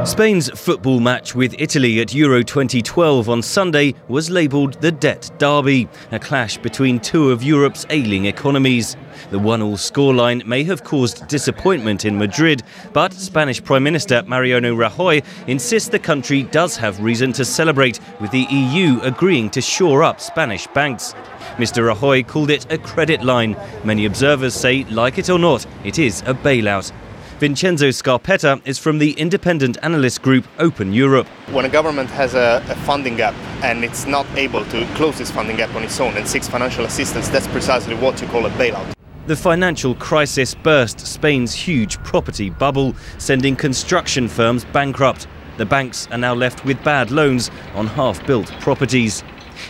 Spain's football match with Italy at Euro 2012 on Sunday was labelled the Debt Derby, a clash between two of Europe's ailing economies. The 1-1 scoreline may have caused disappointment in Madrid, but Spanish Prime Minister Mariano Rajoy insists the country does have reason to celebrate, with the EU agreeing to shore up Spanish banks. Mr. Rajoy called it a credit line. Many observers say, like it or not, it is a bailout. Vincenzo Scarpetta is from the independent analyst group Open Europe. When a government has a funding gap and it's not able to close this funding gap on its own and seeks financial assistance, that's precisely what you call a bailout. The financial crisis burst Spain's huge property bubble, sending construction firms bankrupt. The banks are now left with bad loans on half-built properties.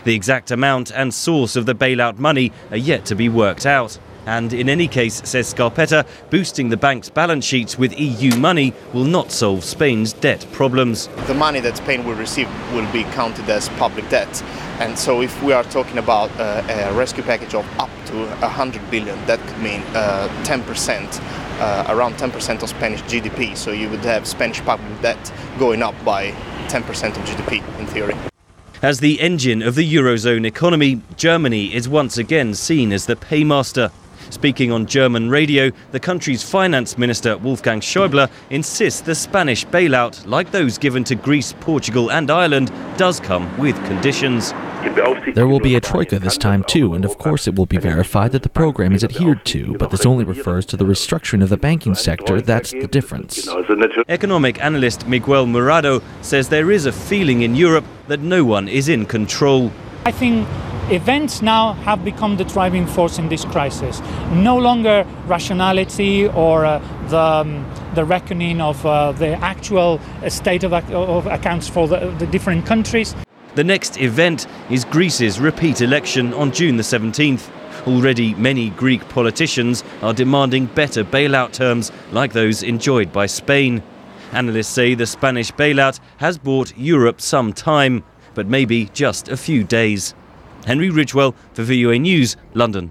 The exact amount and source of the bailout money are yet to be worked out. And in any case, says Scarpetta, boosting the bank's balance sheets with EU money will not solve Spain's debt problems. The money that Spain will receive will be counted as public debt. And so if we are talking about a rescue package of up to 100 billion, that could mean 10%, around 10% of Spanish GDP. So you would have Spanish public debt going up by 10% of GDP, in theory. As the engine of the Eurozone economy, Germany is once again seen as the paymaster. Speaking on German radio, the country's finance minister, Wolfgang Schaeuble, insists the Spanish bailout, like those given to Greece, Portugal and Ireland, does come with conditions. There will be a troika this time too, and of course it will be verified that the program is adhered to, but this only refers to the restructuring of the banking sector. That's the difference. Economic analyst Miguel Murado says there is a feeling in Europe that no one is in control. I think events now have become the driving force in this crisis. No longer rationality or the reckoning of the actual state of accounts for the different countries. The next event is Greece's repeat election on June the 17th. Already many Greek politicians are demanding better bailout terms like those enjoyed by Spain. Analysts say the Spanish bailout has bought Europe some time, but maybe just a few days. Henry Ridgwell for VOA News, London.